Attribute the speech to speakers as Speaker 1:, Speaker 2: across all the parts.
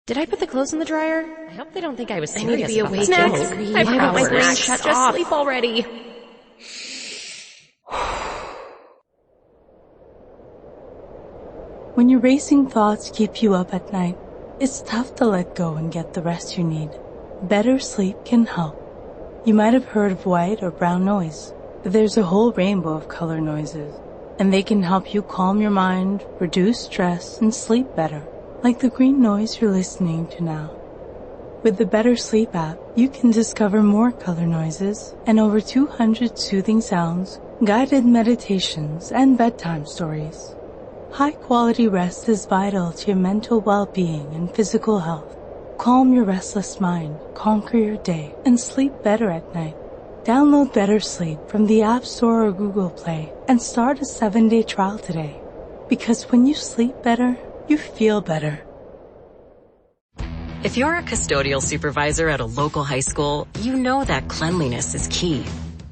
Speaker 1: Did I put the clothes in the dryer? I hope they don't think I was serious.
Speaker 2: I need to be
Speaker 1: about
Speaker 2: awake.
Speaker 1: Snacks.
Speaker 2: I've got my brain
Speaker 1: shut
Speaker 2: Just
Speaker 1: off.
Speaker 2: sleep already.
Speaker 3: When your racing thoughts keep you up at night, it's tough to let go and get the rest you need. Better sleep can help. You might have heard of white or brown noise, but there's a whole rainbow of color noises, and they can help you calm your mind, reduce stress, and sleep better, like the green noise you're listening to now. With the Better Sleep app, you can discover more color noises and over 200 soothing sounds, guided meditations, and bedtime stories. High-quality rest is vital to your mental well-being and physical health. Calm your restless mind, conquer your day, and sleep better at night. Download Better Sleep from the App Store or Google Play and start a 7-day trial today. Because when you sleep better, you feel better.
Speaker 4: If you're a custodial supervisor at a local high school, you know that cleanliness is key.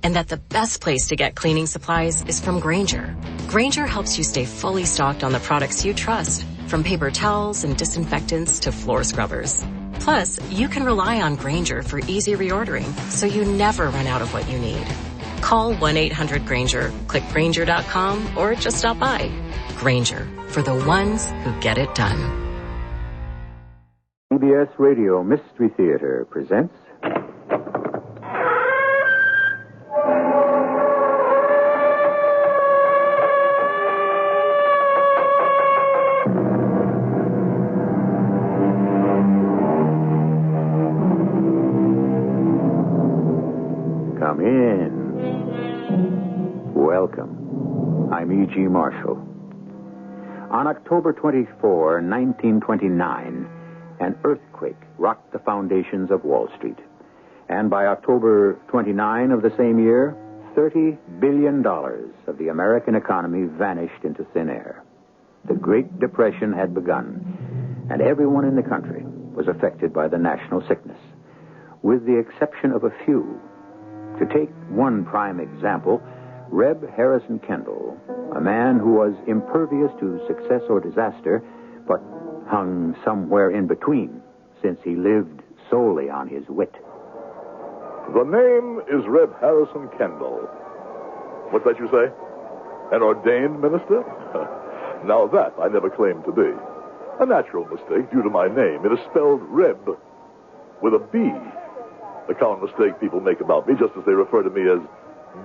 Speaker 4: And that the best place to get cleaning supplies is from Grainger. Grainger helps you stay fully stocked on the products you trust, from paper towels and disinfectants to floor scrubbers. Plus, you can rely on Grainger for easy reordering, so you never run out of what you need. Call 1-800-GRAINGER, click Grainger.com, or just stop by. Grainger, for the ones who get it done.
Speaker 5: CBS Radio Mystery Theater presents... Come in. Welcome. I'm E.G. Marshall. On October 24, 1929, an earthquake rocked the foundations of Wall Street. And by October 29 of the same year, $30 billion of the American economy vanished into thin air. The Great Depression had begun, and everyone in the country was affected by the national sickness, with the exception of a few. To take one prime example, Reb Harrison Kendall, a man who was impervious to success or disaster, but hung somewhere in between, since he lived solely on his wit.
Speaker 6: The name is Reb Harrison Kendall. What's that you say? An ordained minister? Now that I never claimed to be. A natural mistake due to my name. It is spelled Reb with a B. The common mistake people make about me, just as they refer to me as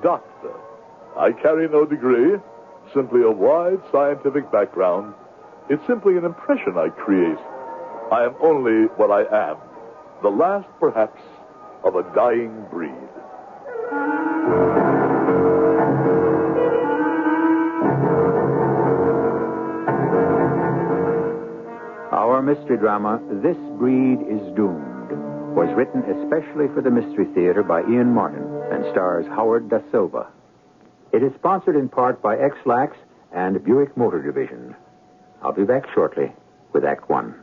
Speaker 6: doctor. I carry no degree, simply a wide scientific background. It's simply an impression I create. I am only what I am, the last, perhaps, of a dying breed.
Speaker 5: Our mystery drama, This Breed is Doomed, was written especially for the Mystery Theater by Ian Martin and stars Howard Da Silva. It is sponsored in part by X-Lax and Buick Motor Division. I'll be back shortly with Act One.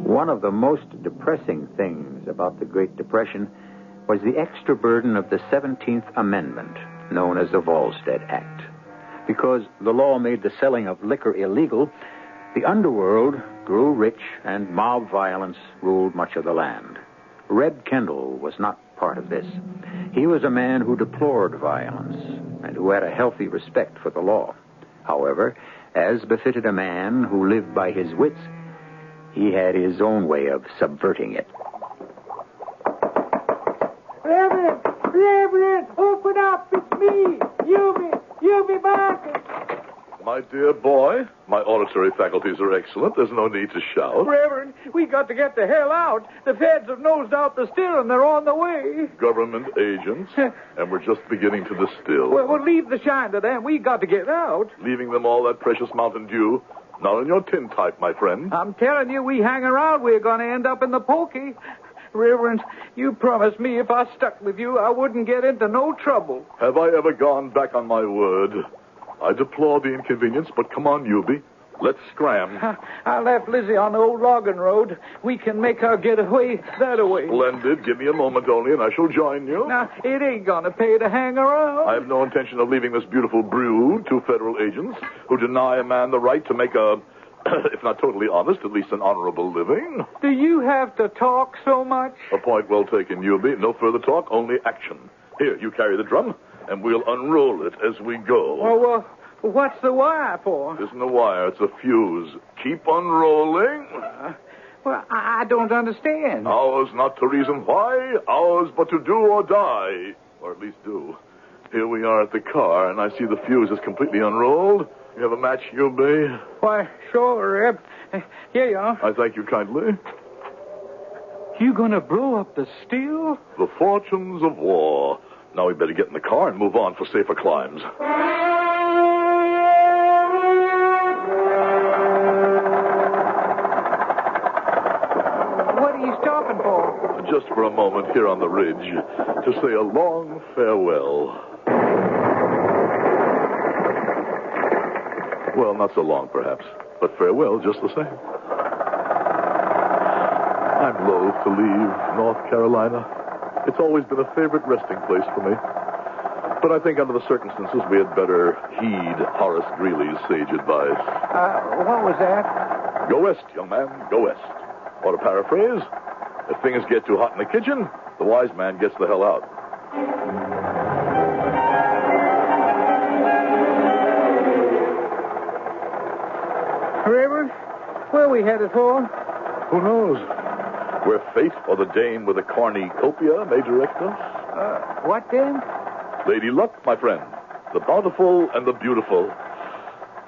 Speaker 5: One of the most depressing things about the Great Depression was the extra burden of the 17th Amendment, known as the Volstead Act. Because the law made the selling of liquor illegal, the underworld grew rich and mob violence ruled much of the land. Reb Kendall was not part of this. He was a man who deplored violence and who had a healthy respect for the law. However, as befitted a man who lived by his wits, he had his own way of subverting it.
Speaker 7: Reverend, open up, it's me, Yubi Marcus.
Speaker 6: My dear boy, my auditory faculties are excellent. There's no need to shout.
Speaker 7: Reverend, we got to get the hell out. The feds have nosed out the still and they're on the way.
Speaker 6: Government agents, and we're just beginning to distill.
Speaker 7: Well, leave the shine to them. We got to get out.
Speaker 6: Leaving them all that precious Mountain Dew. Not in your tin type, my friend.
Speaker 7: I'm telling you, we hang around, we're going to end up in the pokey. Reverend, you promised me if I stuck with you, I wouldn't get into no trouble.
Speaker 6: Have I ever gone back on my word? I deplore the inconvenience, but come on, Yubi. Let's scram.
Speaker 7: I left Lizzie on the old logging road. We can make her get away that way.
Speaker 6: Splendid. Give me a moment only, and I shall join you.
Speaker 7: Now, it ain't gonna pay to hang around.
Speaker 6: I have no intention of leaving this beautiful brood to federal agents who deny a man the right to make a, if not totally honest, at least an honorable living.
Speaker 7: Do you have to talk so much?
Speaker 6: A point well taken, Yubi. No further talk, only action. Here, you carry the drum, and we'll unroll it as we go.
Speaker 7: Well, what's the wire for?
Speaker 6: It isn't a wire, it's a fuse. Keep unrolling.
Speaker 7: Well, I don't understand.
Speaker 6: Ours not to reason why, ours but to do or die. Or at least do. Here we are at the car, and I see the fuse is completely unrolled. You have a match, Yubi?
Speaker 7: Why, sure, Reb. Here you are.
Speaker 6: I thank you kindly.
Speaker 7: You gonna blow up the steel?
Speaker 6: The fortunes of war. Now we better get in the car and move on for safer climes.
Speaker 7: What are you stopping for?
Speaker 6: Just for a moment here on the ridge to say a long farewell. Well, not so long, perhaps, but farewell just the same. I'm loath to leave North Carolina. It's always been a favorite resting place for me. But I think under the circumstances, we had better heed Horace Greeley's sage advice.
Speaker 7: What was that?
Speaker 6: Go west, young man, go west. Or to paraphrase, if things get too hot in the kitchen, the wise man gets the hell out.
Speaker 7: Reverend, where are we headed for?
Speaker 6: Who knows? Where fate or the dame with a cornucopia may direct us.
Speaker 7: What then?
Speaker 6: Lady Luck, my friend. The bountiful and the beautiful.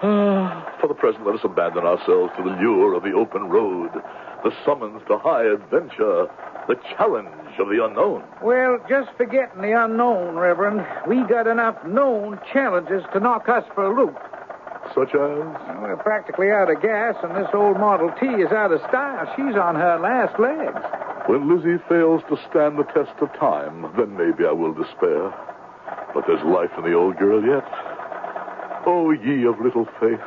Speaker 6: For the present, let us abandon ourselves to the lure of the open road, the summons to high adventure, the challenge of the unknown.
Speaker 7: Well, just forgetting the unknown, Reverend. We got enough known challenges to knock us for a loop.
Speaker 6: Such as?
Speaker 7: We're practically out of gas, and this old Model T is out of style. She's on her last legs.
Speaker 6: When Lizzie fails to stand the test of time, then maybe I will despair. But there's life in the old girl yet. Oh, ye of little faith,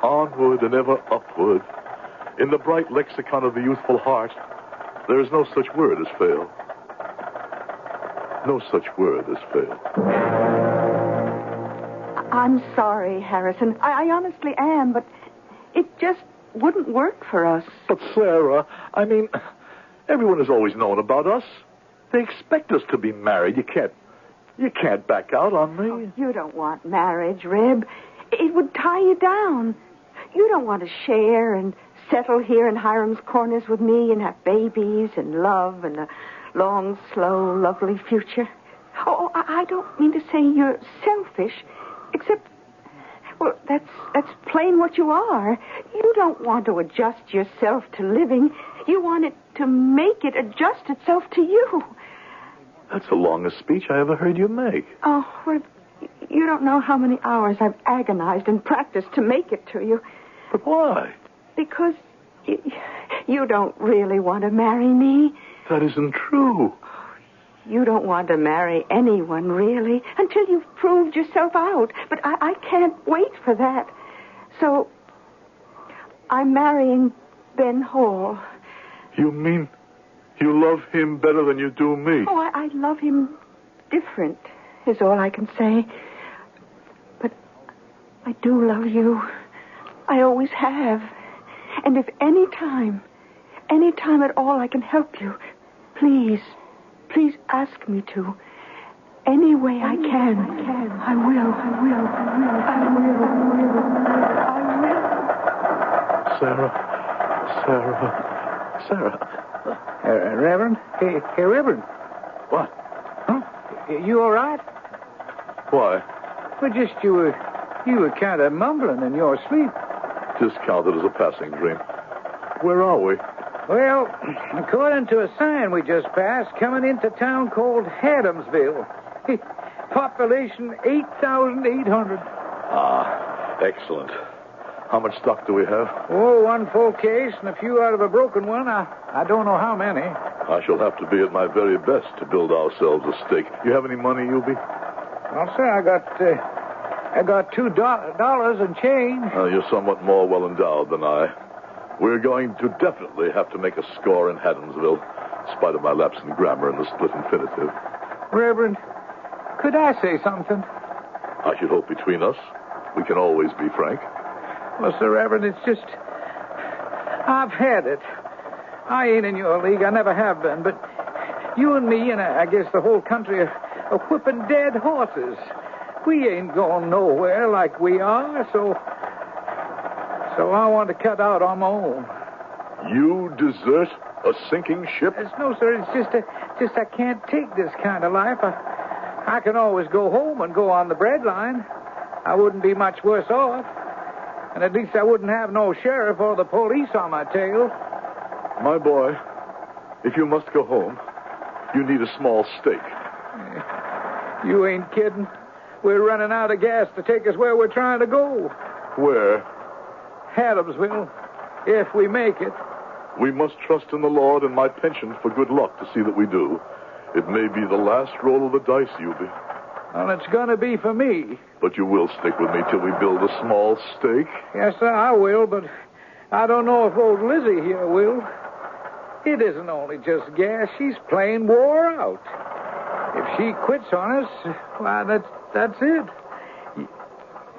Speaker 6: onward and ever upward. In the bright lexicon of the youthful heart, there is no such word as fail. No such word as fail.
Speaker 2: I'm sorry, Harrison. I honestly am, but it just wouldn't work for us.
Speaker 6: But, Sarah, I mean, everyone has always known about us. They expect us to be married. You can't back out on me.
Speaker 2: Oh, you don't want marriage, Reb. It would tie you down. You don't want to share and settle here in Hiram's Corners with me and have babies and love and a long, slow, lovely future. Oh, I don't mean to say you're selfish. Except, well, that's plain what you are. You don't want to adjust yourself to living. You want it to make it adjust itself to you.
Speaker 6: That's the longest speech I ever heard you make.
Speaker 2: Oh, well, you don't know how many hours I've agonized and practiced to make it to you.
Speaker 6: But why?
Speaker 2: Because you don't really want to marry me.
Speaker 6: That isn't true.
Speaker 2: You don't want to marry anyone, really, until you've proved yourself out. But I can't wait for that. So, I'm marrying Ben Hall.
Speaker 6: You mean you love him better than you do me?
Speaker 2: Oh, I love him different, is all I can say. But I do love you. I always have. And if any time at all I can help you, please ask me to. Any way I can. I will.
Speaker 6: Sarah.
Speaker 7: Reverend? Hey, Reverend.
Speaker 6: What?
Speaker 7: Huh? You all right?
Speaker 6: Why?
Speaker 7: Well, just you were kind of mumbling in your sleep.
Speaker 6: Discount it as a passing dream. Where are we?
Speaker 7: Well, according to a sign we just passed, coming into a town called Adamsville. Population 8,800.
Speaker 6: Ah, excellent. How much stock do we have?
Speaker 7: Oh, one full case and a few out of a broken one. I don't know how many.
Speaker 6: I shall have to be at my very best to build ourselves a stake. You have any money, Yubi?
Speaker 7: Well, sir, I got I got $2 and change.
Speaker 6: You're somewhat more well-endowed than I. We're going to definitely have to make a score in Haddamsville, in spite of my lapse in grammar and the split infinitive.
Speaker 7: Reverend, could I say something?
Speaker 6: I should hope between us we can always be frank.
Speaker 7: Well, Sir Reverend, it's just... I've had it. I ain't in your league. I never have been. But you and me, and I guess the whole country, are whipping dead horses. We ain't going nowhere like we are, so I want to cut out on my own.
Speaker 6: You desert a sinking ship?
Speaker 7: No, sir. It's just I can't take this kind of life. I can always go home and go on the bread line. I wouldn't be much worse off. And at least I wouldn't have no sheriff or the police on my tail.
Speaker 6: My boy, if you must go home, you need a small stake.
Speaker 7: You ain't kidding. We're running out of gas to take us where we're trying to go.
Speaker 6: Where?
Speaker 7: Haddamsville, if we make it.
Speaker 6: We must trust in the Lord and my pension for good luck to see that we do. It may be the last roll of the dice, Eubie.
Speaker 7: Well, it's going to be for me.
Speaker 6: But you will stick with me till we build a small stake?
Speaker 7: Yes, sir, I will, but I don't know if old Lizzie here will. It isn't only just gas. She's plain wore out. If she quits on us, why, that's it.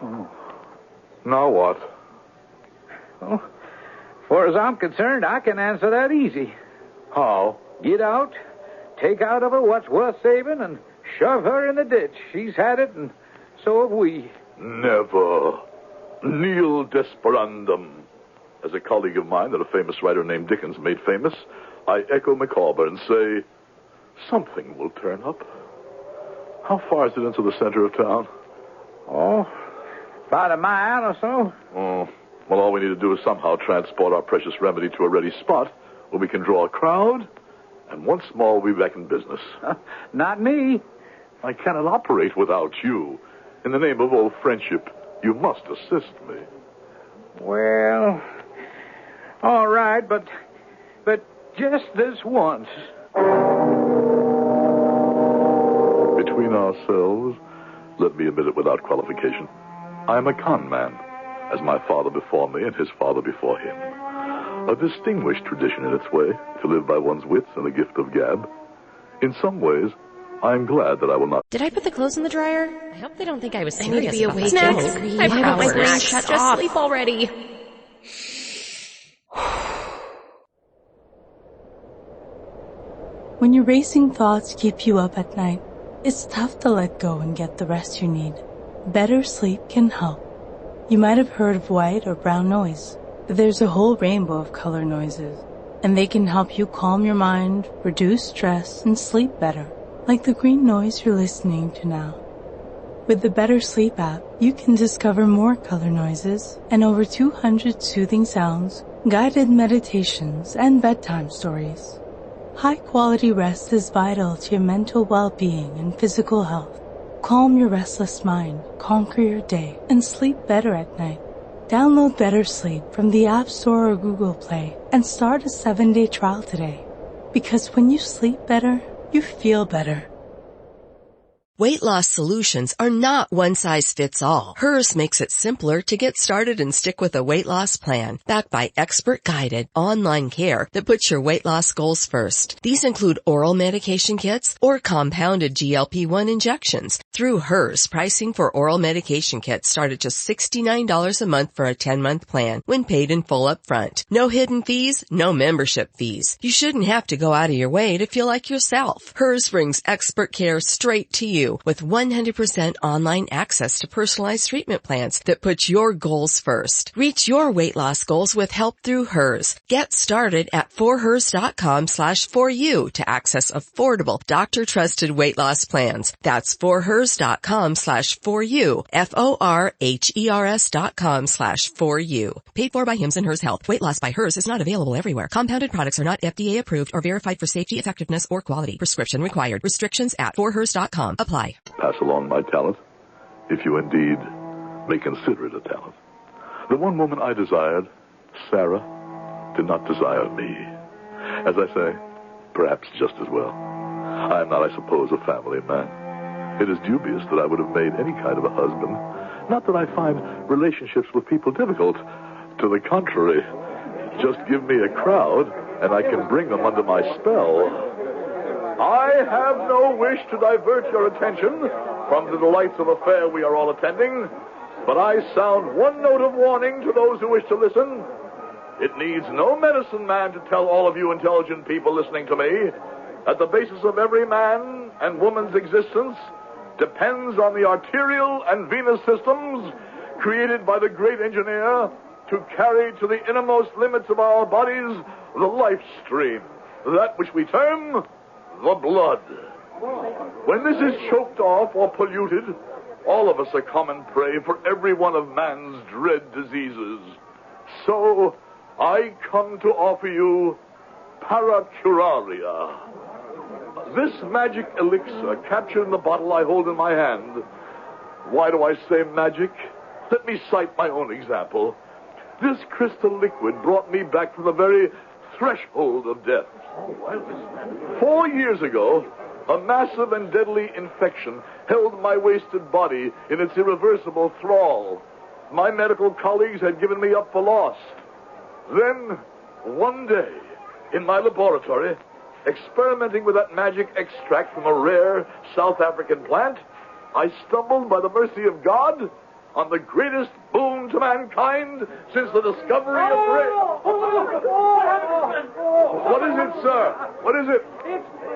Speaker 6: Oh. Now what?
Speaker 7: Well, as far as I'm concerned, I can answer that easy.
Speaker 6: How?
Speaker 7: Get out, take out of her what's worth saving, and shove her in the ditch. She's had it, and so have we.
Speaker 6: Never. Nil desperandum. As a colleague of mine that a famous writer named Dickens made famous, I echo Micawber and say, something will turn up. How far is it into the center of town?
Speaker 7: Oh, about a mile or so.
Speaker 6: Oh, well, all we need to do is somehow transport our precious remedy to a ready spot where we can draw a crowd, and once more we'll be back in business.
Speaker 7: Not me.
Speaker 6: I cannot operate without you. In the name of old friendship, you must assist me.
Speaker 7: Well, all right, but just this once.
Speaker 6: Between ourselves, let me admit it without qualification, I am a con man, as my father before me and his father before him. A distinguished tradition in its way, to live by one's wits and the gift of gab. In some ways, I am glad that I will not...
Speaker 1: Did I put the clothes in the dryer? I hope they don't think I was serious.
Speaker 4: I need to be awake.
Speaker 1: Snacks. I want my brain
Speaker 4: Shut
Speaker 1: just
Speaker 4: off.
Speaker 1: sleep already.
Speaker 3: When your racing thoughts keep you up at night, it's tough to let go and get the rest you need. Better sleep can help. You might have heard of white or brown noise, but there's a whole rainbow of color noises, and they can help you calm your mind, reduce stress, and sleep better, like the green noise you're listening to now. With the Better Sleep app, you can discover more color noises and over 200 soothing sounds, guided meditations, and bedtime stories. High-quality rest is vital to your mental well-being and physical health. Calm your restless mind, conquer your day, and sleep better at night. Download Better Sleep from the App Store or Google Play and start a 7-day trial today. Because when you sleep better, you feel better.
Speaker 8: Weight loss solutions are not one-size-fits-all. Hers makes it simpler to get started and stick with a weight loss plan, backed by expert-guided online care that puts your weight loss goals first. These include oral medication kits or compounded GLP-1 injections. Through Hers, pricing for oral medication kits start at just $69 a month for a 10-month plan when paid in full up front. No hidden fees, no membership fees. You shouldn't have to go out of your way to feel like yourself. Hers brings expert care straight to you with 100% online access to personalized treatment plans that put your goals first. Reach your weight loss goals with help through Hers. Get started at forhers.com/4u to access affordable, doctor-trusted weight loss plans. That's forhers.com/4u, forhers.com/4u. Paid for by Hims and Hers Health. Weight loss by Hers is not available everywhere. Compounded products are not FDA approved or verified for safety, effectiveness, or quality. Prescription required. Restrictions at forhers.com. Apply.
Speaker 6: Pass along my talent, if you indeed may consider it a talent. The one woman I desired, Sarah, did not desire me. As I say, perhaps just as well. I am not, I suppose, a family man. It is dubious that I would have made any kind of a husband Not that I find relationships with people difficult. To the contrary. Just give me a crowd, and I can bring them under my spell. I have no wish to divert your attention from the delights of a fair we are all attending, but I sound one note of warning to those who wish to listen. It needs no medicine man to tell all of you intelligent people listening to me that the basis of every man and woman's existence depends on the arterial and venous systems created by the great engineer to carry to the innermost limits of our bodies the life stream, that which we term the blood. When this is choked off or polluted, all of us are common prey for every one of man's dread diseases. So I come to offer you paracuraria. This magic elixir captured in the bottle I hold in my hand. Why do I say magic? Let me cite my own example. This crystal liquid brought me back from the very threshold of death. 4 years ago, a massive and deadly infection held my wasted body in its irreversible thrall. My medical colleagues had given me up for lost. Then, one day, in my laboratory, experimenting with that magic extract from a rare South African plant, I stumbled, by the mercy of God, on the greatest boon to mankind since the discovery of bread. What is it, sir? What is it?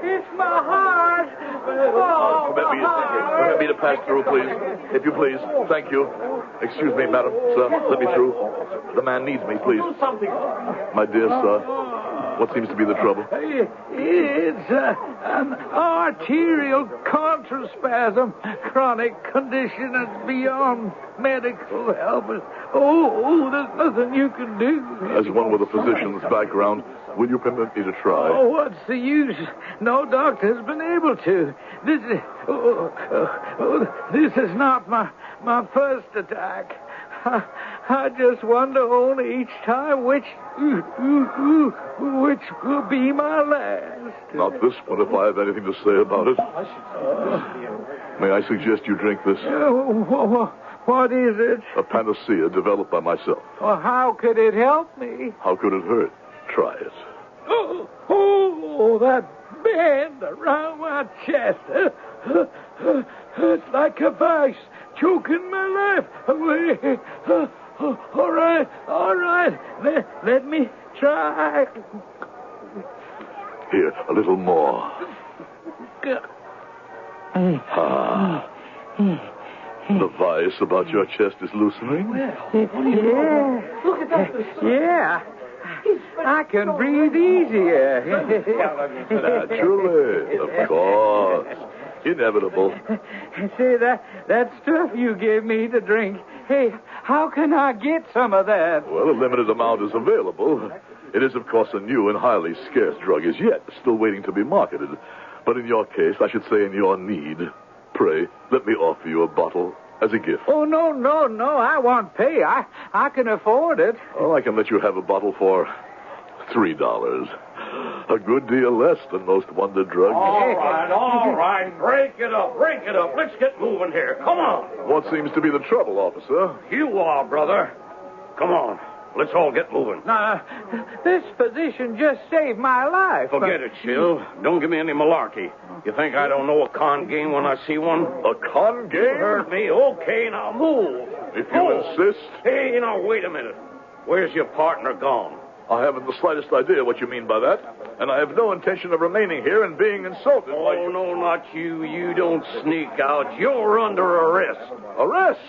Speaker 7: It's my heart.
Speaker 6: Permit me to pass through, please. If you please. Thank you. Excuse me, madam. Sir, let me through. The man needs me, please. My dear sir, what seems to be the trouble?
Speaker 7: It's an arterial contraspasm, chronic condition that's beyond medical help. There's nothing you can do.
Speaker 6: As one with a physician's background, will you permit me to try?
Speaker 7: Oh, what's the use? No doctor has been able to. This is not my first attack. I just wonder only each time which will be my last.
Speaker 6: Not this one, if I have anything to say about it. May I suggest you drink this?
Speaker 7: What is it?
Speaker 6: A panacea developed by myself.
Speaker 7: Well, how could it help me?
Speaker 6: How could it hurt? Try it.
Speaker 7: Oh, that band around my chest. It's like a vice choking my life away. All right. Let me try.
Speaker 6: Here, a little more. The vice about your chest is loosening?
Speaker 7: Yeah. Look at that. Yeah. I can breathe easier.
Speaker 6: Naturally, of course. Inevitable.
Speaker 7: Say, that stuff you gave me to drink, hey, how can I get some of that?
Speaker 6: Well, a limited amount is available. It is, of course, a new and highly scarce drug as yet, still waiting to be marketed. But in your case, I should say in your need, pray, let me offer you a bottle as a gift.
Speaker 7: Oh, no, I won't pay. I can afford it.
Speaker 6: Oh, I can let you have a bottle for $3. A good deal less than most wonder drugs.
Speaker 9: All right. Break it up. Let's get moving here. Come on.
Speaker 6: What seems to be the trouble, officer?
Speaker 9: You are, brother. Come on. Let's all get moving.
Speaker 7: Now, this physician just saved my life.
Speaker 9: Forget it, Chill. Don't give me any malarkey. You think I don't know a con game when I see one?
Speaker 6: A con game?
Speaker 9: You heard me. Okay, now move.
Speaker 6: If you insist.
Speaker 9: Hey, now, wait a minute. Where's your partner gone?
Speaker 6: I haven't the slightest idea what you mean by that, and I have no intention of remaining here and being insulted.
Speaker 9: Oh, no, not you. You don't sneak out. You're under arrest.
Speaker 6: Arrest?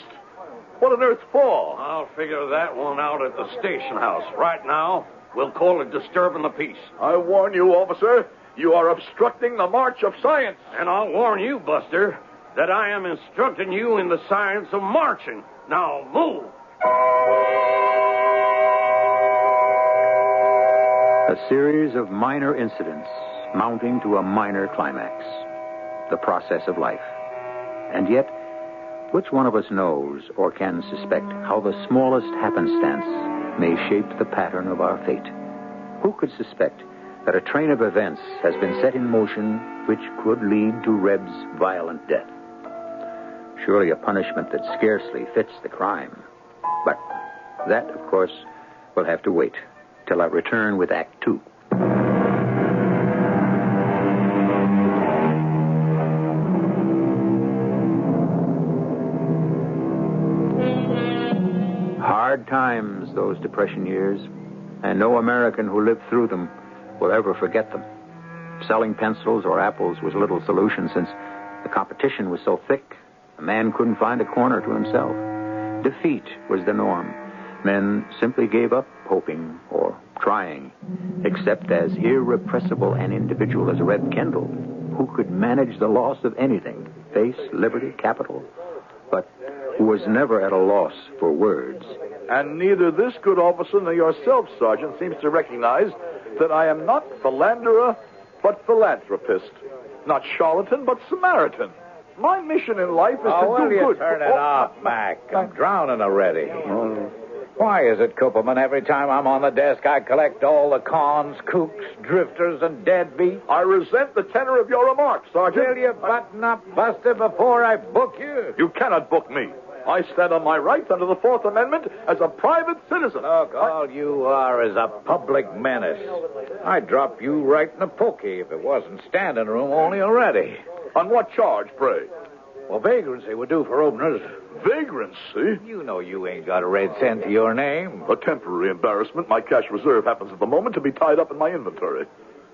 Speaker 6: What on earth for?
Speaker 9: I'll figure that one out at the station house. Right now, we'll call it disturbing the peace.
Speaker 6: I warn you, officer, you are obstructing the march of science.
Speaker 9: And I'll warn you, Buster, that I am instructing you in the science of marching. Now, move.
Speaker 5: A series of minor incidents mounting to a minor climax. The process of life. And yet, which one of us knows or can suspect how the smallest happenstance may shape the pattern of our fate? Who could suspect that a train of events has been set in motion which could lead to Reb's violent death? surely a punishment that scarcely fits the crime. But that, of course, will have to wait till I return with Act 2. Hard times, those Depression years, and no American who lived through them will ever forget them. Selling pencils or apples was little solution since the competition was so thick, a man couldn't find a corner to himself. Defeat was the norm. Men simply gave up hoping or trying, except as irrepressible an individual as Reb Kendall, who could manage the loss of anything, face, liberty, capital, but who was never at a loss for words.
Speaker 6: And neither this good officer nor yourself, Sergeant, seems to recognize that I am not philanderer, but philanthropist. Not charlatan, but Samaritan. My mission in life is to do
Speaker 10: will you
Speaker 6: good.
Speaker 10: turn it off, Mac? I'm drowning already. Why is it, Cooperman, every time I'm on the desk, I collect all the cons, kooks, drifters, and deadbeats?
Speaker 6: I resent the tenor of your remarks, Sergeant.
Speaker 10: Will you button up, Buster, before I book you?
Speaker 6: You cannot book me. I stand on my rights under the Fourth Amendment as a private citizen.
Speaker 10: Look, all you are is a public menace. I'd drop you right in a pokey if it wasn't standing room only already.
Speaker 6: On what charge, pray?
Speaker 10: Well, vagrancy would do for openers.
Speaker 6: Vagrancy?
Speaker 10: You know you ain't got a red cent to your name.
Speaker 6: A temporary embarrassment. My cash reserve happens at the moment to be tied up in my inventory.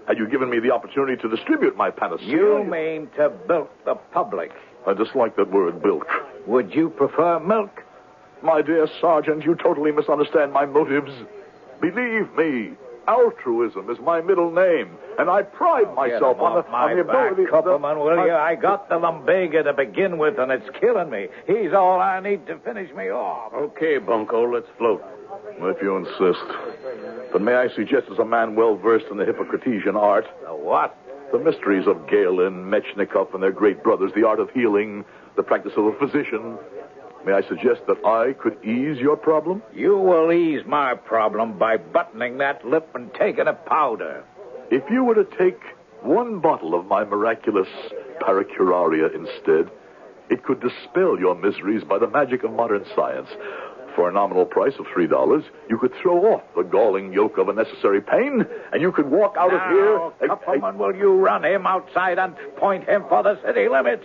Speaker 6: Had you given me the opportunity to distribute my panacea...
Speaker 10: You mean to bilk the public.
Speaker 6: I dislike that word, bilk.
Speaker 10: Would you prefer milk?
Speaker 6: My dear Sergeant, you totally misunderstand my motives. Believe me, altruism is my middle name, and I pride myself on the ability...
Speaker 10: Cooperman, will you? I got the lumbago to begin with, and it's killing me. He's all I need to finish me off.
Speaker 9: Okay, Bunko, let's float.
Speaker 6: If you insist. But may I suggest, as a man well-versed in the Hippocratesian art...
Speaker 10: The what?
Speaker 6: The mysteries of Galen, Mechnikov, and their great brothers, the art of healing, the practice of a physician. May I suggest that I could ease your problem?
Speaker 10: You will ease my problem by buttoning that lip and taking a powder.
Speaker 6: If you were to take one bottle of my miraculous paracuraria instead, it could dispel your miseries by the magic of modern science. For a nominal price of $3, you could throw off the galling yoke of unnecessary pain, and you could walk out of here...
Speaker 10: Cupperman, will you run him outside and point him for the city limits?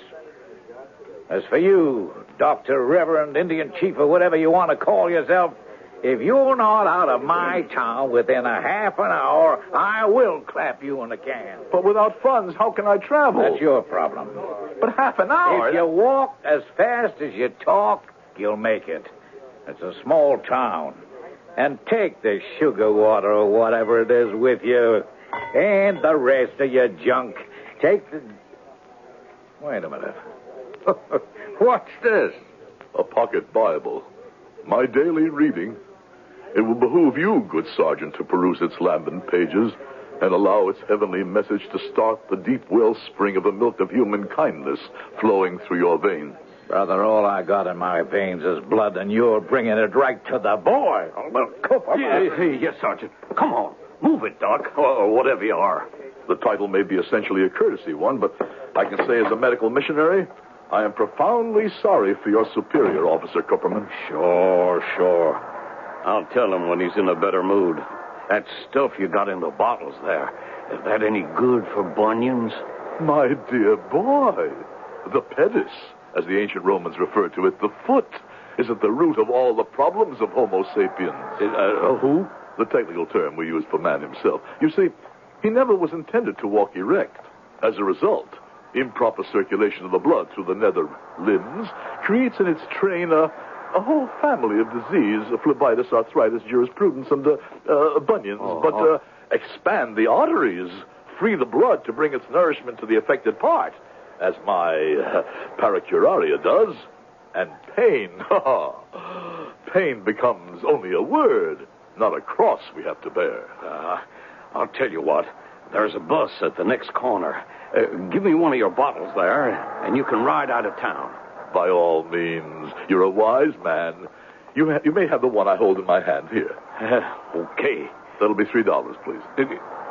Speaker 10: As for you, Dr. Reverend Indian Chief, or whatever you want to call yourself, if you're not out of my town within a half an hour, I will clap you in the can.
Speaker 6: But without funds, how can I travel?
Speaker 10: That's your problem.
Speaker 6: But half an hour...
Speaker 10: If you walk as fast as you talk, you'll make it. It's a small town. And take the sugar water or whatever it is with you. And the rest of your junk. Take the... Wait a minute. What's this?
Speaker 6: A pocket Bible. My daily reading. It will behoove you, good Sergeant, to peruse its lambent pages and allow its heavenly message to start the deep wellspring of the milk of human kindness flowing through your veins.
Speaker 10: Brother, all I got in my veins is blood, and you're bringing it right to the boil. Well, Cooper.
Speaker 9: Yes, Sergeant. Come on. Move it, Doc, or whatever you are.
Speaker 6: The title may be essentially a courtesy one, but I can say as a medical missionary, I am profoundly sorry for your superior, Officer Cooperman.
Speaker 9: Sure. I'll tell him when he's in a better mood. That stuff you got in the bottles there, is that any good for bunions?
Speaker 6: My dear boy, the pedis, as the ancient Romans referred to it, the foot, is at the root of all the problems of Homo sapiens.
Speaker 9: Who?
Speaker 6: The technical term we use for man himself. You see, he never was intended to walk erect. As a result, improper circulation of the blood through the nether limbs creates in its train a whole family of disease, phlebitis, arthritis, jurisprudence, and bunions. But expand the arteries, free the blood to bring its nourishment to the affected part, as my paracuraria does, and pain, pain becomes only a word, not a cross we have to bear.
Speaker 9: I'll tell you what. There's a bus at the next corner. Give me one of your bottles there, and you can ride out of town.
Speaker 6: By all means. You're a wise man. You may have the one I hold in my hand here.
Speaker 9: Okay.
Speaker 6: That'll be $3, please.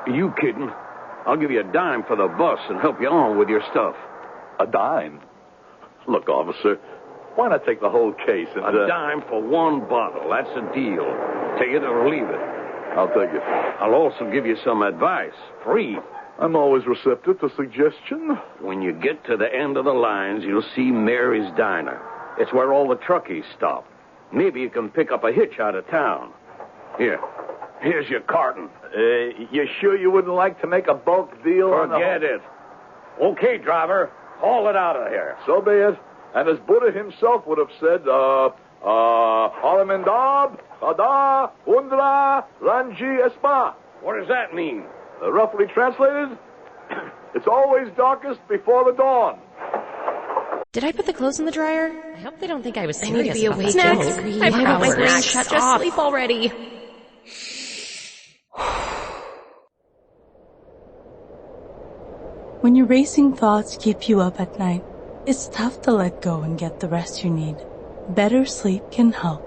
Speaker 9: You kidding? I'll give you a dime for the bus and help you on with your stuff.
Speaker 6: A dime? Look, officer, Why not take the whole case and...
Speaker 9: A dime for one bottle. That's a deal. Take it or leave it.
Speaker 6: I'll take it.
Speaker 9: I'll also give you some advice. Free.
Speaker 6: I'm always receptive to suggestion.
Speaker 9: When you get to the end of the lines, you'll see Mary's Diner. It's where all the truckies stop. Maybe you can pick up a hitch out of town. Here's your carton.
Speaker 6: You sure you wouldn't like to make a bulk deal?
Speaker 9: Forget it. Okay, driver. Haul it out of here.
Speaker 6: So be it. And as Buddha himself would have said, Aramindab, Ada, Undra, Ranji Espa.
Speaker 9: What does that mean?
Speaker 6: Roughly translated, it's always darkest before the dawn.
Speaker 1: Did I put the clothes in the dryer? I hope they don't think I was serious.
Speaker 11: They need to be
Speaker 1: about
Speaker 11: awake.
Speaker 1: Snacks.
Speaker 11: I
Speaker 1: have my brain
Speaker 11: shut
Speaker 1: Just
Speaker 11: off.
Speaker 1: sleep already.
Speaker 3: When your racing thoughts keep you up at night, it's tough to let go and get the rest you need. Better sleep can help.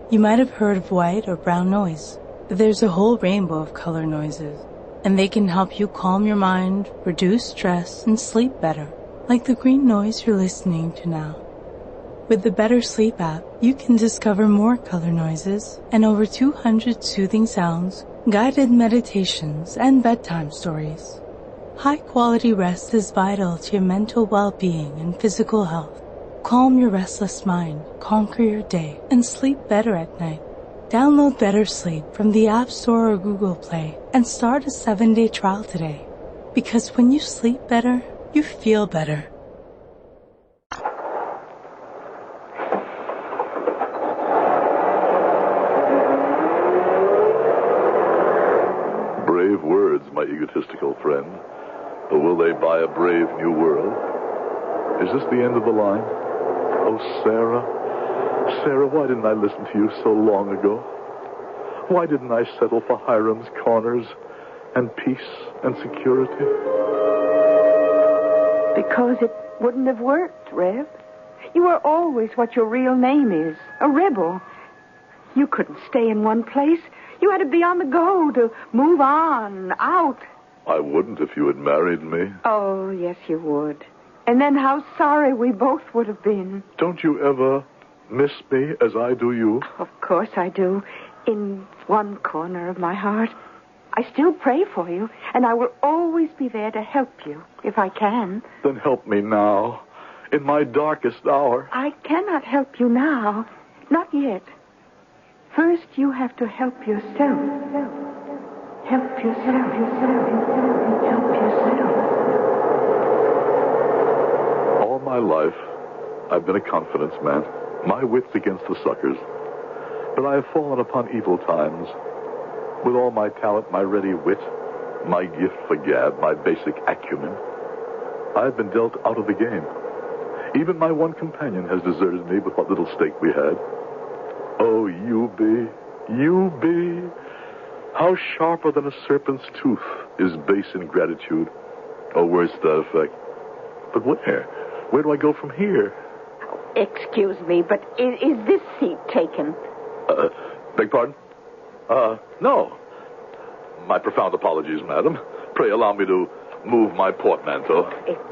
Speaker 3: You might have heard of white or brown noise, but there's a whole rainbow of color noises, and they can help you calm your mind, reduce stress, and sleep better, like the green noise you're listening to now. With the Better Sleep app, you can discover more color noises and over 200 soothing sounds, guided meditations, and bedtime stories. High-quality rest is vital to your mental well-being and physical health. Calm your restless mind, conquer your day, and sleep better at night. Download Better Sleep from the App Store or Google Play and start a 7-day trial today. Because when you sleep better, you feel better.
Speaker 6: Brave words, my egotistical friend. But will they buy a brave new world? Is this the end of the line? Oh, Sarah. Sarah, why didn't I listen to you so long ago? Why didn't I settle for Hiram's Corners and peace and security?
Speaker 2: Because it wouldn't have worked, Rev. You were always what your real name is, a rebel. You couldn't stay in one place. You had to be on the go, to move on, out.
Speaker 6: I wouldn't if you had married me.
Speaker 2: Oh, yes, you would. And then how sorry we both would have been.
Speaker 6: Don't you ever miss me as I do you?
Speaker 2: Of course I do. In one corner of my heart. I still pray for you, and I will always be there to help you, if I can.
Speaker 6: Then help me now, in my darkest hour.
Speaker 2: I cannot help you now. Not yet. First, you have to help yourself. Help yourself. Help yourself.
Speaker 6: All my life, I've been a confidence man. My wits against the suckers. But I have fallen upon evil times. With all my talent, my ready wit, my gift for gab, my basic acumen, I have been dealt out of the game. Even my one companion has deserted me with what little stake we had. Oh, you be, how sharper than a serpent's tooth is base ingratitude. Or worse to that effect. But where? Where do I go from here?
Speaker 2: Excuse me, but is this seat taken?
Speaker 6: Beg pardon? No. My profound apologies, madam. Pray allow me to move my portmanteau.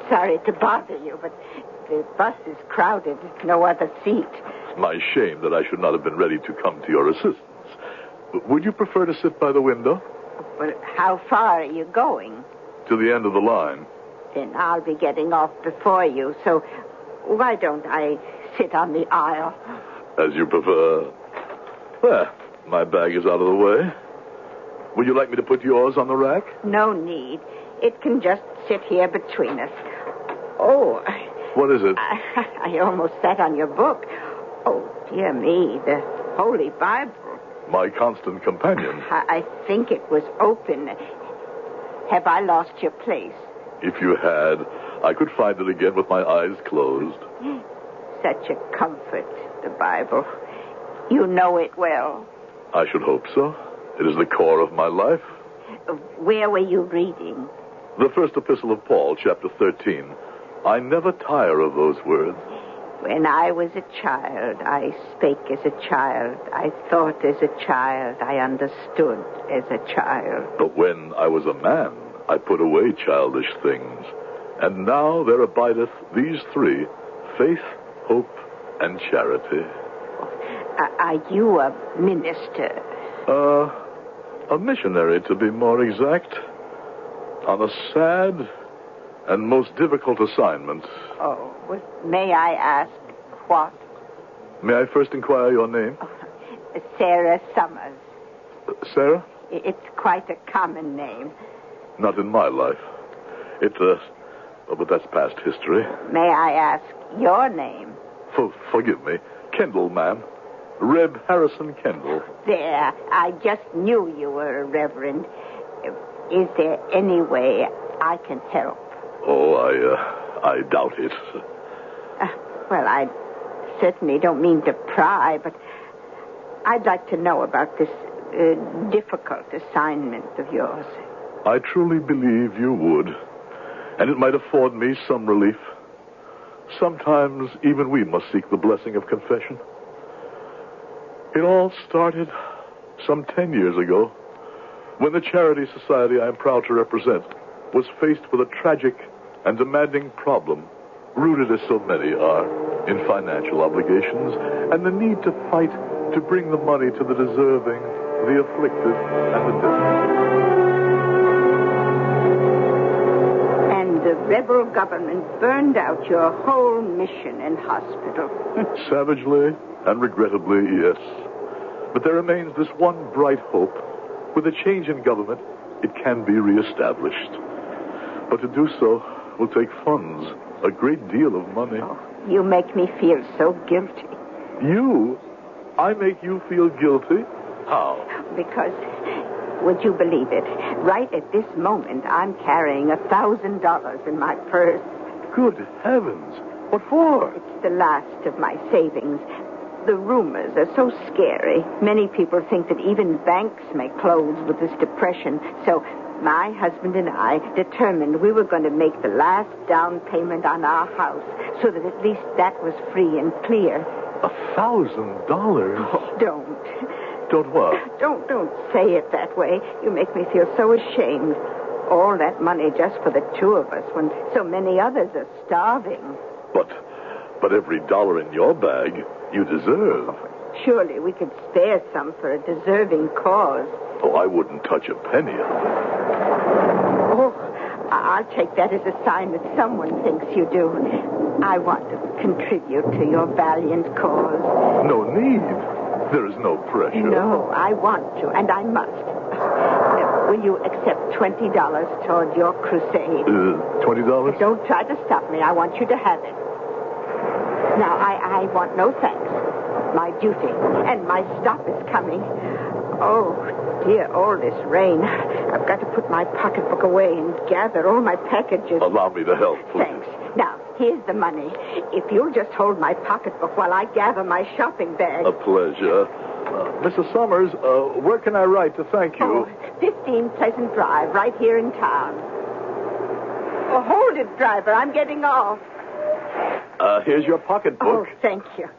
Speaker 2: Sorry to bother you, but the bus is crowded. No other seat.
Speaker 6: It's my shame that I should not have been ready to come to your assistance. Would you prefer to sit by the window?
Speaker 2: But how far are you going?
Speaker 6: To the end of the line.
Speaker 2: Then I'll be getting off before you, so why don't I sit on the aisle?
Speaker 6: As you prefer. There, my bag is out of the way. Would you like me to put yours on the rack?
Speaker 2: No need. It can just sit here between us. Oh.
Speaker 6: What is it?
Speaker 2: I almost sat on your book. Oh, dear me, the Holy Bible.
Speaker 6: My constant companion.
Speaker 2: I think it was open. Have I lost your place?
Speaker 6: If you had, I could find it again with my eyes closed.
Speaker 2: Such a comfort, the Bible. You know it well.
Speaker 6: I should hope so. It is the core of my life.
Speaker 2: Where were you reading?
Speaker 6: The first epistle of Paul, chapter 13. I never tire of those words.
Speaker 2: When I was a child, I spake as a child. I thought as a child. I understood as a child.
Speaker 6: But when I was a man, I put away childish things. And now there abideth these three, faith, hope, and charity.
Speaker 2: Are you a minister?
Speaker 6: A missionary, to be more exact. On a sad and most difficult assignment.
Speaker 2: Oh, well, may I ask what?
Speaker 6: May I first inquire your name?
Speaker 2: Sarah Summers.
Speaker 6: Sarah?
Speaker 2: It's quite a common name.
Speaker 6: Not in my life. But that's past history.
Speaker 2: May I ask your name?
Speaker 6: Forgive me. Kendall, ma'am. Reb Harrison Kendall.
Speaker 2: There. I just knew you were a reverend. Is there any way I can help?
Speaker 6: Oh, I doubt it.
Speaker 2: Well, I certainly don't mean to pry, but I'd like to know about this difficult assignment of yours.
Speaker 6: I truly believe you would, and it might afford me some relief. Sometimes even we must seek the blessing of confession. It all started some 10 years ago, when the charity society I am proud to represent was faced with a tragic and demanding problem, rooted as so many are in financial obligations and the need to fight to bring the money to the deserving, the afflicted, and the desperate.
Speaker 2: And the rebel government burned out your whole mission and hospital.
Speaker 6: Savagely and regrettably, yes. But there remains this one bright hope. With a change in government, it can be reestablished. But to do so will take funds, a great deal of money.
Speaker 2: Oh, you make me feel so guilty.
Speaker 6: You? I make you feel guilty? How?
Speaker 2: Because, would you believe it, right at this moment, I'm carrying $1,000 in my purse.
Speaker 6: Good heavens. What for?
Speaker 2: It's the last of my savings. The rumors are so scary. Many people think that even banks may close with this depression. So my husband and I determined we were going to make the last down payment on our house so that at least that was free and clear.
Speaker 6: $1,000?
Speaker 2: Oh, don't.
Speaker 6: Don't what?
Speaker 2: Don't say it that way. You make me feel so ashamed. All that money just for the two of us when so many others are starving.
Speaker 6: But every dollar in your bag you deserve.
Speaker 2: Surely we could spare some for a deserving cause.
Speaker 6: Oh, I wouldn't touch a penny of it.
Speaker 2: Oh, I'll take that as a sign that someone thinks you do. I want to contribute to your valiant cause.
Speaker 6: No need. There is no pressure.
Speaker 2: No, I want to, and I must. Will you accept $20 toward your crusade?
Speaker 6: $20?
Speaker 2: Don't try to stop me. I want you to have it. Now, I want no thanks. My duty. And my stop is coming. Oh, dear, all this rain. I've got to put my pocketbook away and gather all my packages.
Speaker 6: Allow me to help, please.
Speaker 2: Thanks. Now, here's the money. If you'll just hold my pocketbook while I gather my shopping bag.
Speaker 6: A pleasure. Mrs. Summers, where can I write to thank you?
Speaker 2: Oh, 15 Pleasant Drive, right here in town. Oh, hold it, driver. I'm getting off.
Speaker 6: Here's your pocketbook.
Speaker 2: Oh, thank you.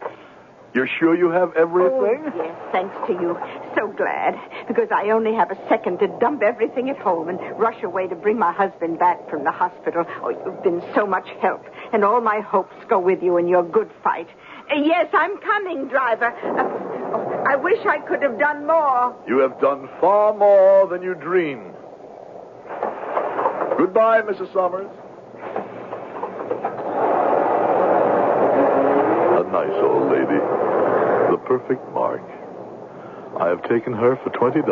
Speaker 6: You're sure you have everything?
Speaker 2: Oh, yes, thanks to you. So glad. Because I only have a second to dump everything at home and rush away to bring my husband back from the hospital. Oh, you've been so much help. And all my hopes go with you in your good fight. Yes, I'm coming, driver. I wish I could have done more.
Speaker 6: You have done far more than you dreamed. Goodbye, Mrs. Summers. A nice old lady. The perfect mark. I have taken her for $20.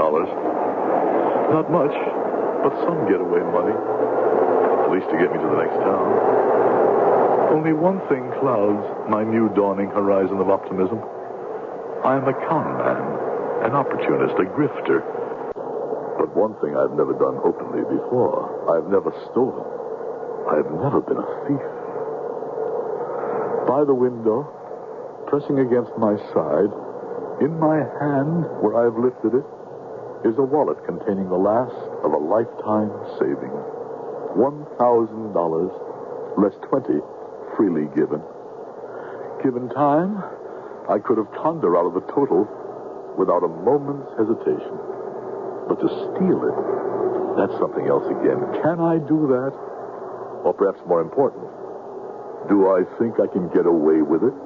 Speaker 6: Not much, but some getaway money. At least to get me to the next town. Only one thing clouds my new dawning horizon of optimism. I am a con man, an opportunist, a grifter. But one thing I've never done openly before. I've never stolen. I've never been a thief. By the window, pressing against my side, in my hand, where I've lifted it, is a wallet containing the last of a lifetime saving. $1,000, less 20, freely given. Given time, I could have conned her out of the total without a moment's hesitation. But to steal it, that's something else again. Can I do that? Or perhaps more important, do I think I can get away with it?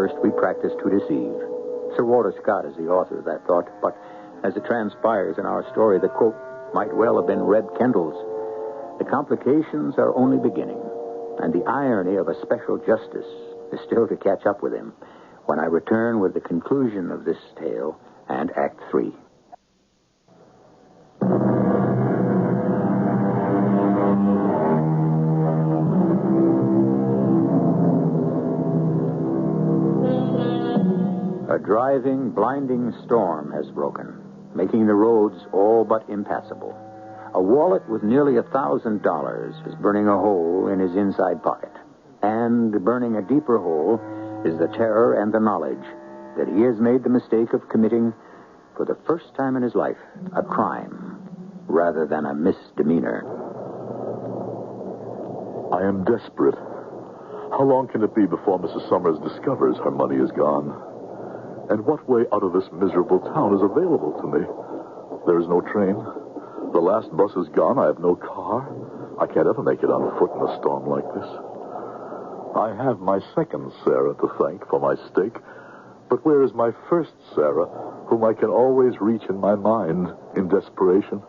Speaker 5: first we practiced to deceive. Sir Walter Scott is the author of that thought, but as it transpires in our story, the quote might well have been Reb Kendall's. The complications are only beginning, and the irony of a special justice is still to catch up with him when I return with the conclusion of this tale and Act 3. A driving, blinding storm has broken, making the roads all but impassable. A wallet with nearly $1,000 is burning a hole in his inside pocket. And burning a deeper hole is the terror and the knowledge that he has made the mistake of committing, for the first time in his life, a crime rather than a misdemeanor.
Speaker 6: I am desperate. How long can it be before Mrs. Summers discovers her money is gone? And what way out of this miserable town is available to me? There is no train. The last bus is gone. I have no car. I can't ever make it on foot in a storm like this. I have my second Sarah to thank for my steak, but where is my first Sarah, whom I can always reach in my mind in desperation?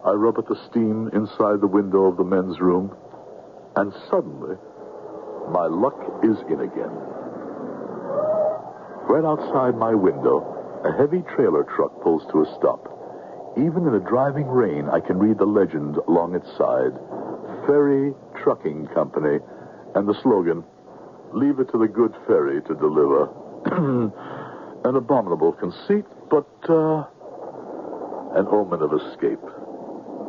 Speaker 6: I rub at the steam inside the window of the men's room, and suddenly, my luck is in again. Right outside my window, a heavy trailer truck pulls to a stop. Even in the driving rain, I can read the legend along its side. Ferry Trucking Company, and the slogan, "Leave it to the good ferry to deliver." An abominable conceit, but an omen of escape.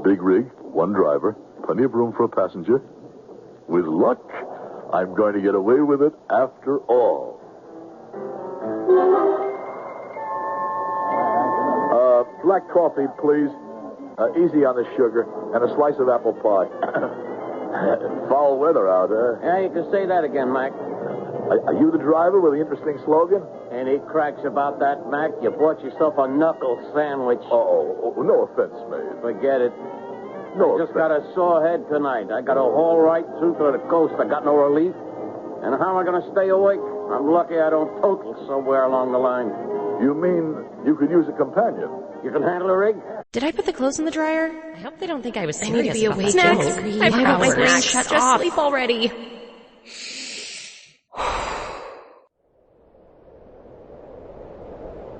Speaker 6: Big rig, one driver, plenty of room for a passenger. With luck, I'm going to get away with it after all. Black coffee, please. Easy on the sugar. And a slice of apple pie. Foul weather out, huh?
Speaker 9: Yeah, you can say that again, Mac.
Speaker 6: Are you the driver with the interesting slogan?
Speaker 9: Any cracks about that, Mac? You bought yourself a knuckle sandwich.
Speaker 6: Oh, no offense, mate.
Speaker 9: Forget it.
Speaker 6: No
Speaker 9: I just got a sore head tonight. I got a haul right through to the coast. I got no relief. And how am I going to stay awake? I'm lucky I don't total somewhere along the line.
Speaker 6: You mean you could use a companion?
Speaker 9: You can handle a rig?
Speaker 1: Did I put the clothes in the dryer? I hope they don't think I was serious.
Speaker 11: I need to be awake.
Speaker 1: Snacks. I've got my brain shut
Speaker 11: Just
Speaker 1: off.
Speaker 11: sleep already.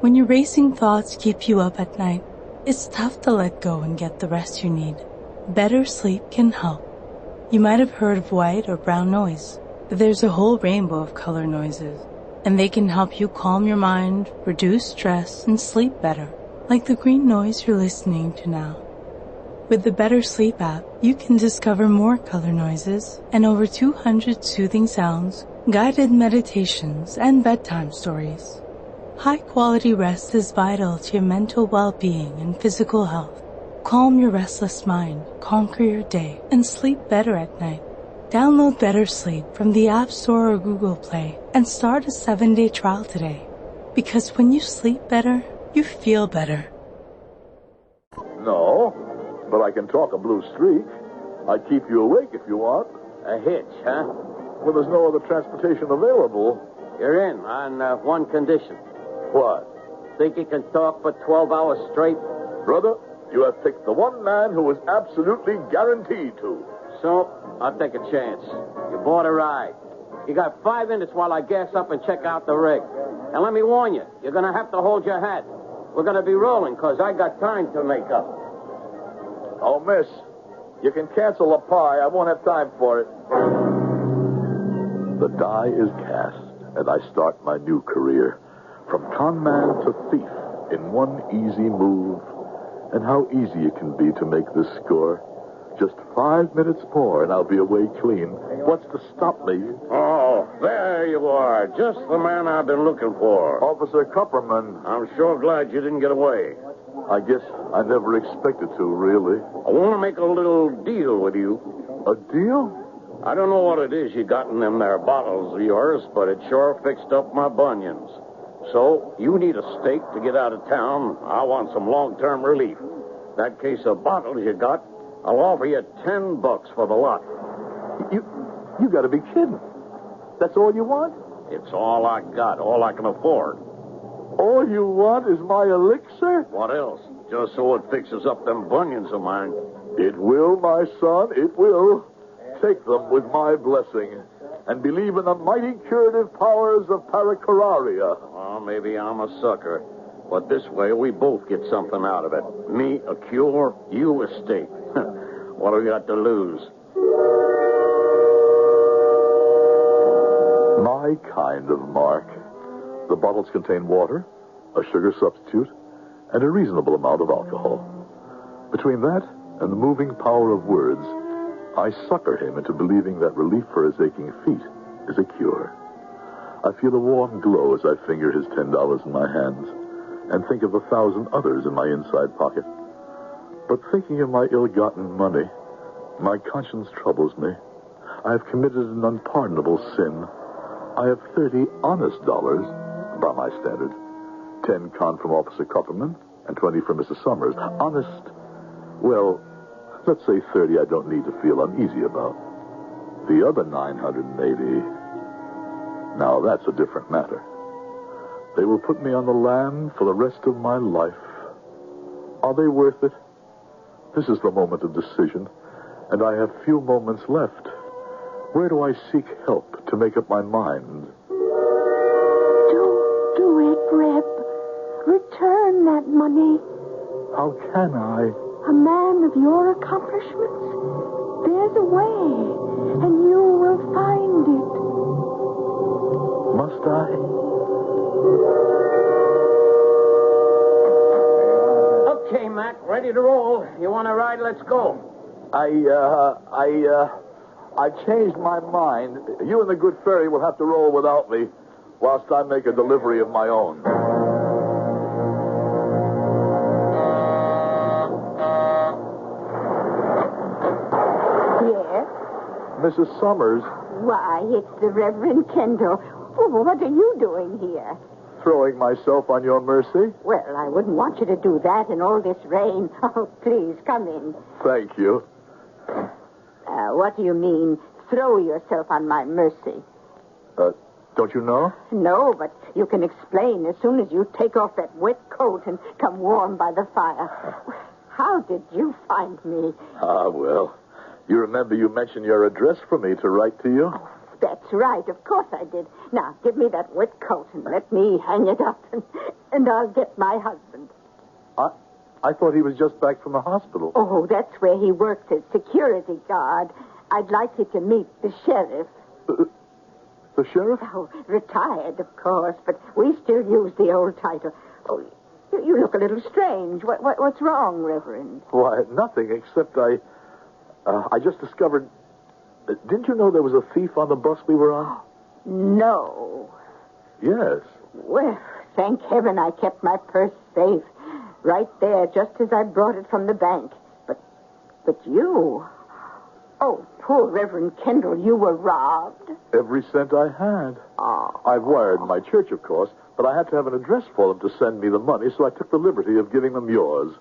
Speaker 3: When your racing thoughts keep you up at night, it's tough to let go and get the rest you need. Better sleep can help. You might have heard of white or brown noise, but there's a whole rainbow of color noises, and they can help you calm your mind, reduce stress, and sleep better, like the green noise you're listening to now. With the Better Sleep app, you can discover more color noises and over 200 soothing sounds, guided meditations, and bedtime stories. High-quality rest is vital to your mental well-being and physical health. Calm your restless mind, conquer your day, and sleep better at night. Download Better Sleep from the App Store or Google Play and start a 7-day trial today. Because when you sleep better, you feel better.
Speaker 6: No, but I can talk a blue streak. I'd keep you awake if you want.
Speaker 9: A hitch, huh?
Speaker 6: Well, there's no other transportation available.
Speaker 9: You're in on one condition.
Speaker 6: What?
Speaker 9: Think you can talk for 12 hours straight?
Speaker 6: Brother, you have picked the one man who is absolutely guaranteed to.
Speaker 9: So, I'll take a chance. You bought a ride. You got 5 minutes while I gas up and check out the rig. And let me warn you, you're going to have to hold your hat. We're going to be rolling, because I got time to make up.
Speaker 6: Oh, miss, you can cancel the pie. I won't have time for it. The die is cast, and I start my new career. From con man to thief in one easy move. And how easy it can be to make this score. Just 5 minutes more, and I'll be away clean. What's to stop me?
Speaker 9: Oh, there you are. Just the man I've been looking for.
Speaker 6: Officer Kupperman.
Speaker 9: I'm sure glad you didn't get away.
Speaker 6: I guess I never expected to, really.
Speaker 9: I want to make a little deal with you.
Speaker 6: A deal?
Speaker 9: I don't know what it is you got in them there bottles of yours, but it sure fixed up my bunions. So, you need a stake to get out of town. I want some long-term relief. That case of bottles you got, I'll offer you $10 for the lot.
Speaker 6: You got to be kidding. That's all you want?
Speaker 9: It's all I got, all I can afford.
Speaker 6: All you want is my elixir?
Speaker 9: What else? Just so it fixes up them bunions of mine.
Speaker 6: It will, my son, it will. Take them with my blessing and believe in the mighty curative powers of paracararia.
Speaker 9: Well, maybe I'm a sucker. But this way, we both get something out of it. Me, a cure, you, a stake. What do we got to lose?
Speaker 6: My kind of mark. The bottles contain water, a sugar substitute, and a reasonable amount of alcohol. Between that and the moving power of words, I sucker him into believing that relief for his aching feet is a cure. I feel a warm glow as I finger his $10 in my hands and think of 1,000 others in my inside pocket. But thinking of my ill-gotten money, my conscience troubles me. I have committed an unpardonable sin. I have 30 honest dollars, by my standard. 10 con from Officer Kupperman and 20 from Mrs. Summers. Honest, well, let's say 30 I don't need to feel uneasy about. The other 980, now that's a different matter. They will put me on the lam for the rest of my life. Are they worth it? This is the moment of decision, and I have few moments left. Where do I seek help to make up my mind?
Speaker 2: Don't do it, Reb. Return that money.
Speaker 6: How can I?
Speaker 2: A man of your accomplishments? There's a way, and you will find it.
Speaker 6: Must I?
Speaker 9: Okay, Mac, ready to roll. You want to ride? Let's go.
Speaker 6: I changed my mind. You and the good fairy will have to roll without me whilst I make a delivery of my own.
Speaker 2: Yes?
Speaker 6: Mrs. Summers,
Speaker 2: Why, it's the Reverend Kendall. Oh, what are you doing here?
Speaker 6: throwing myself on your mercy.
Speaker 2: Well, I wouldn't want you to do that in all this rain. Oh, please, come in.
Speaker 6: Thank you.
Speaker 2: What do you mean, throw yourself on my mercy?
Speaker 6: Don't you know?
Speaker 2: No, but you can explain as soon as you take off that wet coat and come warm by the fire. How did you find me?
Speaker 6: Well, you remember you mentioned your address for me to write to you?
Speaker 2: Oh, that's right. Of course I did. Now, give me that wet coat and let me hang it up, and I'll get my husband.
Speaker 6: I thought he was just back from the hospital.
Speaker 2: Oh, that's where he works as security guard. I'd like you to meet the sheriff.
Speaker 6: The sheriff?
Speaker 2: Oh, retired, of course, but we still use the old title. Oh, you look a little strange. What's wrong, Reverend?
Speaker 6: Why, nothing, except I just discovered... didn't you know there was a thief on the bus we were on?
Speaker 2: No.
Speaker 6: Yes.
Speaker 2: Well, thank heaven I kept my purse safe. Right there, just as I brought it from the bank. But you... Oh, poor Reverend Kendall, you were robbed?
Speaker 6: Every cent I had.
Speaker 2: Oh.
Speaker 6: I've wired my church, of course, but I had to have an address for them to send me the money, so I took the liberty of giving them yours.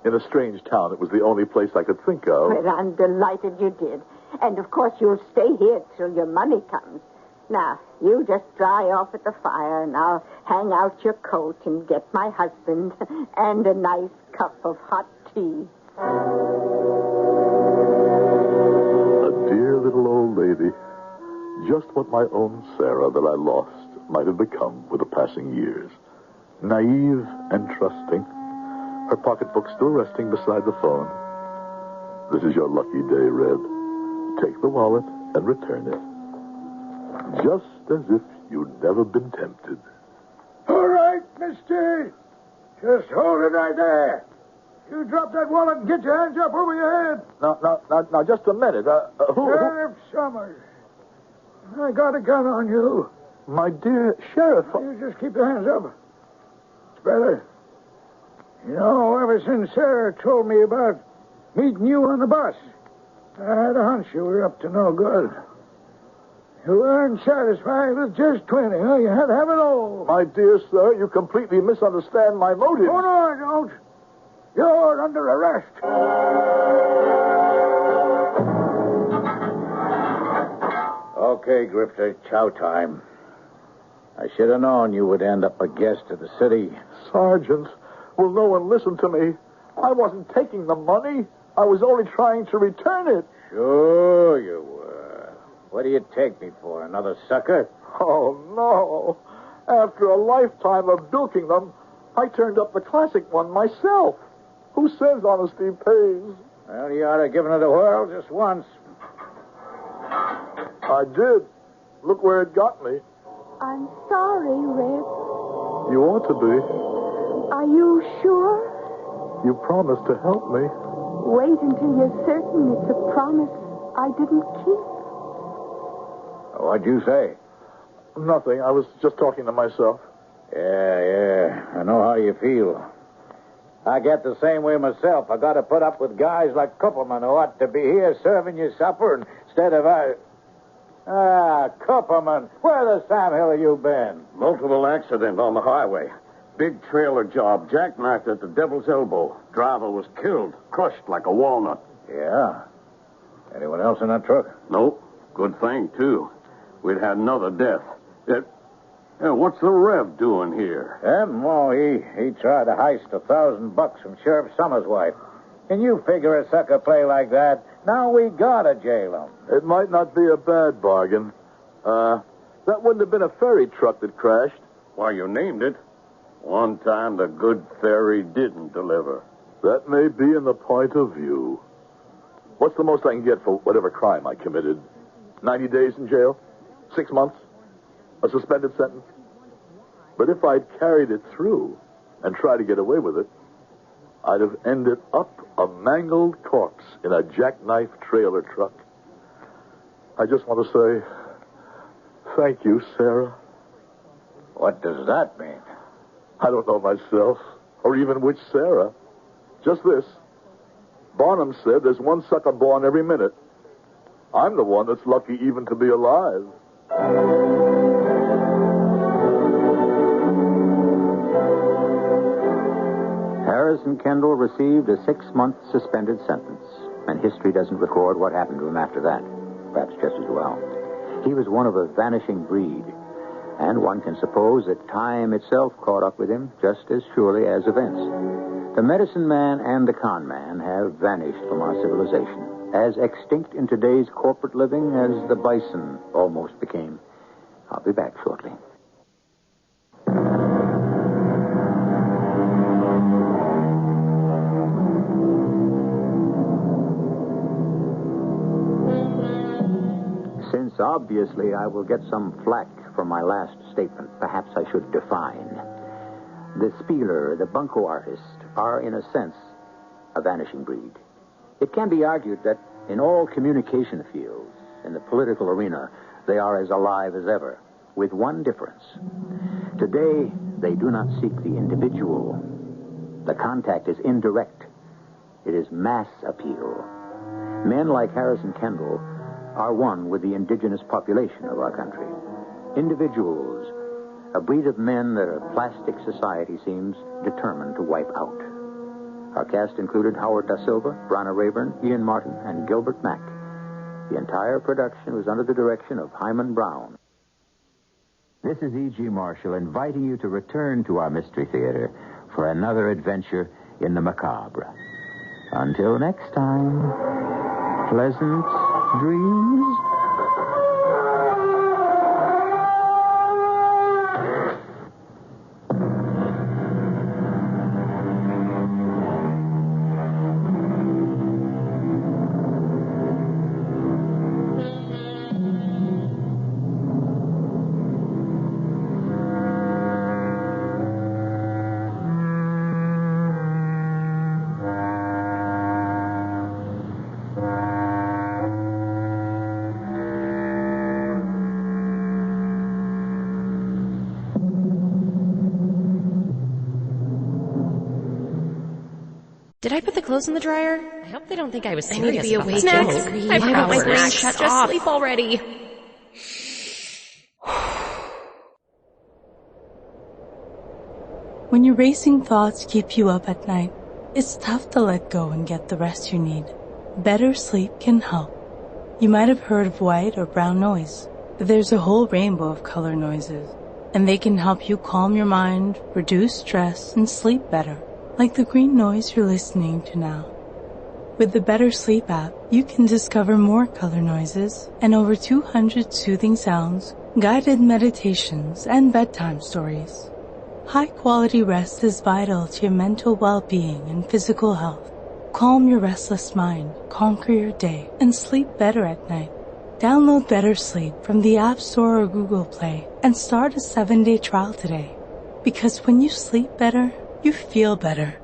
Speaker 6: In a strange town, it was the only place I could think of.
Speaker 2: Well, I'm delighted you did. And, of course, you'll stay here till your money comes. Now, you just dry off at the fire, and I'll hang out your coat and get my husband and a nice cup of hot tea.
Speaker 6: A dear little old lady. Just what my own Sarah that I lost might have become with the passing years. Naive and trusting. Her pocketbook still resting beside the phone. This is your lucky day, Reb. Take the wallet and return it. Just as if you'd never been tempted.
Speaker 7: All right, mister. Just hold it right there. You drop that wallet and get your hands up over your head.
Speaker 6: Now, just a minute. Who?
Speaker 7: Sheriff Summers. I got a gun on you.
Speaker 6: My dear Sheriff.
Speaker 7: You just keep your hands up. It's better. You know, ever since Sarah told me about meeting you on the bus, I had a hunch you were up to no good. You weren't satisfied with just 20, huh? You had to have it all.
Speaker 6: My dear sir, you completely misunderstand my motives.
Speaker 7: Oh, no, I don't. You're under arrest.
Speaker 10: Okay, Grifter, chow time. I should have known you would end up a guest of the city.
Speaker 6: Sergeant, will no one listen to me? I wasn't taking the money. I was only trying to return it.
Speaker 10: Sure you were. What do you take me for, another sucker?
Speaker 6: Oh, no. After a lifetime of bilking them, I turned up the classic one myself. Who says honesty pays?
Speaker 10: Well, you ought to have given it a whirl just once.
Speaker 6: I did. Look where it got me.
Speaker 2: I'm sorry, Reb.
Speaker 6: You ought to be.
Speaker 2: Are you sure?
Speaker 6: You promised to help me.
Speaker 2: Wait until you're certain it's a promise I didn't keep.
Speaker 10: What'd you say?
Speaker 6: Nothing. I was just talking to myself.
Speaker 10: Yeah. I know how you feel. I get the same way myself. I got to put up with guys like Kupperman who ought to be here serving you supper instead of I... Kupperman, where the Sam Hill have you been?
Speaker 9: Multiple accident on the highway. Big trailer job, jackknifed at the Devil's Elbow. Driver was killed, crushed like a walnut.
Speaker 10: Yeah? Anyone else in that truck?
Speaker 9: Nope. Good thing, too. We'd had another death. What's the Rev doing here?
Speaker 10: Well, he tried to heist $1,000 from Sheriff Summers' wife. Can you figure a sucker play like that? Now we gotta jail him.
Speaker 6: It might not be a bad bargain. That wouldn't have been a ferry truck that crashed.
Speaker 9: Why, you named it. One time the good ferry didn't deliver.
Speaker 6: That may be in the point of view. What's the most I can get for whatever crime I committed? 90 days in jail? 6 months? A suspended sentence? But if I'd carried it through and tried to get away with it, I'd have ended up a mangled corpse in a jackknife trailer truck. I just want to say, thank you, Sarah.
Speaker 10: What does that mean?
Speaker 6: I don't know myself, or even which Sarah. Just this. Barnum said there's one sucker born every minute. I'm the one that's lucky even to be alive.
Speaker 5: Harrison Kendall received a 6-month suspended sentence, and history doesn't record what happened to him after that. Perhaps just as well. He was one of a vanishing breed, and one can suppose that time itself caught up with him just as surely as events. The medicine man and the con man have vanished from our civilization, as extinct in today's corporate living as the bison almost became. I'll be back shortly. Since obviously I will get some flack from my last statement, perhaps I should define. The spieler, the bunco artist, are in a sense a vanishing breed. It can be argued that in all communication fields, in the political arena, they are as alive as ever, with one difference. Today, they do not seek the individual. The contact is indirect. It is mass appeal. Men like Harrison Kendall are one with the indigenous population of our country. Individuals, a breed of men that a plastic society seems determined to wipe out. Our cast included Howard Da Silva, Bronner Rayburn, Ian Martin, and Gilbert Mack. The entire production was under the direction of Himan Brown. This is E.G. Marshall inviting you to return to our Mystery Theater for another adventure in the macabre. Until next time, pleasant dreams.
Speaker 1: Did I put the clothes in the dryer? I hope they don't think I was serious.
Speaker 11: I need to be awake.
Speaker 1: Snacks.
Speaker 11: I forgot my brain shut
Speaker 1: Just
Speaker 11: off.
Speaker 1: sleep already.
Speaker 3: When your racing thoughts keep you up at night, it's tough to let go and get the rest you need. Better sleep can help. You might have heard of white or brown noise, but there's a whole rainbow of color noises. And they can help you calm your mind, reduce stress, and sleep better, like the green noise you're listening to now. With the Better Sleep app, you can discover more color noises and over 200 soothing sounds, guided meditations, and bedtime stories. High-quality rest is vital to your mental well-being and physical health. Calm your restless mind, conquer your day, and sleep better at night. Download Better Sleep from the App Store or Google Play and start a 7-day trial today. Because when you sleep better, you feel better.